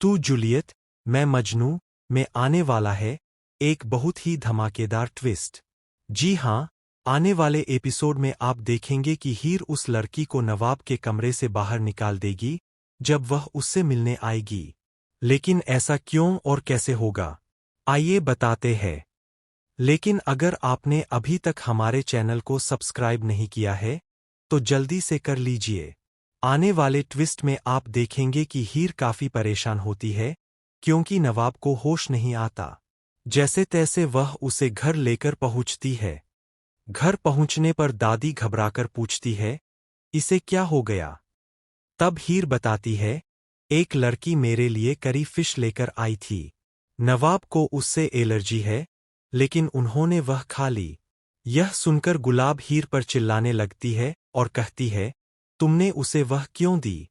तू जूलियट, मैं मजनू में आने वाला है एक बहुत ही धमाकेदार ट्विस्ट। जी हाँ, आने वाले एपिसोड में आप देखेंगे कि हीर उस लड़की को नवाब के कमरे से बाहर निकाल देगी जब वह उससे मिलने आएगी। लेकिन ऐसा क्यों और कैसे होगा, आइए बताते हैं। लेकिन अगर आपने अभी तक हमारे चैनल को सब्सक्राइब नहीं किया है तो जल्दी से कर लीजिए। आने वाले ट्विस्ट में आप देखेंगे कि हीर काफी परेशान होती है क्योंकि नवाब को होश नहीं आता। जैसे तैसे वह उसे घर लेकर पहुंचती है। घर पहुंचने पर दादी घबराकर पूछती है, इसे क्या हो गया? तब हीर बताती है, एक लड़की मेरे लिए करी फिश लेकर आई थी। नवाब को उससे एलर्जी है, लेकिन उन्होंने वह खा ली। यह सुनकर गुलाब हीर पर चिल्लाने लगती है और कहती है, तुमने उसे वह क्यों दी?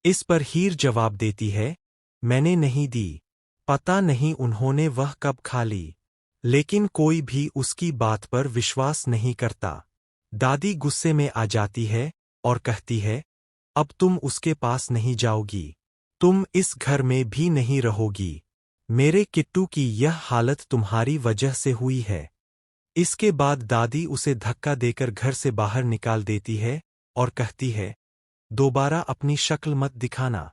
इस पर हीर जवाब देती है, मैंने नहीं दी, पता नहीं उन्होंने वह कब खा ली। लेकिन कोई भी उसकी बात पर विश्वास नहीं करता। दादी गुस्से में आ जाती है और कहती है, अब तुम उसके पास नहीं जाओगी, तुम इस घर में भी नहीं रहोगी। मेरे किट्टू की यह हालत तुम्हारी वजह से हुई है। इसके बाद दादी उसे धक्का देकर घर से बाहर निकाल देती है और कहती है, दोबारा अपनी शक्ल मत दिखाना।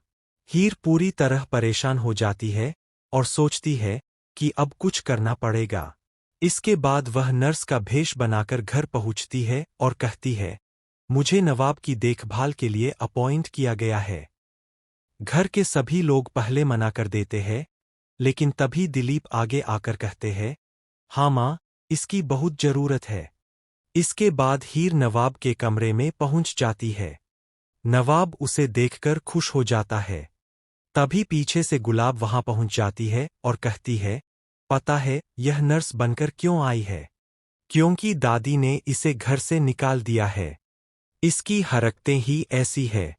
हीर पूरी तरह परेशान हो जाती है और सोचती है कि अब कुछ करना पड़ेगा। इसके बाद वह नर्स का भेष बनाकर घर पहुंचती है और कहती है, मुझे नवाब की देखभाल के लिए अपॉइंट किया गया है। घर के सभी लोग पहले मना कर देते हैं, लेकिन तभी दिलीप आगे आकर कहते हैं, हाँ माँ, इसकी बहुत जरूरत है। इसके बाद हीर नवाब के कमरे में पहुंच जाती है। नवाब उसे देखकर खुश हो जाता है। तभी पीछे से गुलाब वहां पहुंच जाती है और कहती है, पता है यह नर्स बनकर क्यों आई है? क्योंकि दादी ने इसे घर से निकाल दिया है। इसकी हरकतें ही ऐसी है।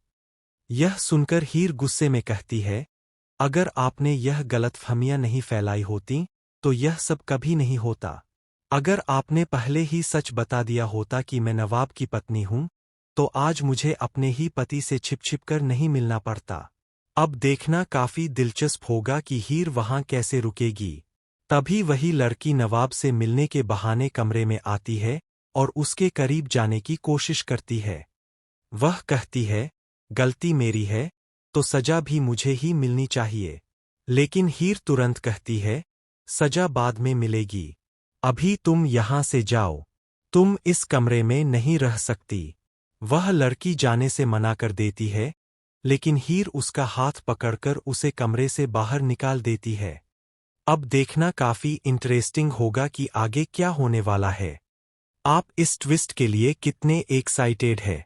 यह सुनकर हीर गुस्से में कहती है, अगर आपने यह गलतफहमियां नहीं फैलाई होती तो यह सब कभी नहीं होता। अगर आपने पहले ही सच बता दिया होता कि मैं नवाब की पत्नी हूं, तो आज मुझे अपने ही पति से छिप कर नहीं मिलना पड़ता। अब देखना काफी दिलचस्प होगा कि हीर वहां कैसे रुकेगी। तभी वही लड़की नवाब से मिलने के बहाने कमरे में आती है और उसके करीब जाने की कोशिश करती है। वह कहती है, गलती मेरी है, तो सजा भी मुझे ही मिलनी चाहिए। लेकिन हीर तुरंत कहती है, सजा बाद में मिलेगी, अभी तुम यहां से जाओ, तुम इस कमरे में नहीं रह सकती। वह लड़की जाने से मना कर देती है, लेकिन हीर उसका हाथ पकड़कर उसे कमरे से बाहर निकाल देती है। अब देखना काफी इंटरेस्टिंग होगा कि आगे क्या होने वाला है। आप इस ट्विस्ट के लिए कितने एक्साइटेड हैं?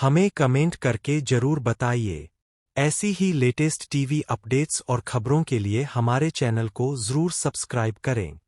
हमें कमेंट करके जरूर बताइए। ऐसी ही लेटेस्ट टीवी अपडेट्स और खबरों के लिए हमारे चैनल को जरूर सब्सक्राइब करें।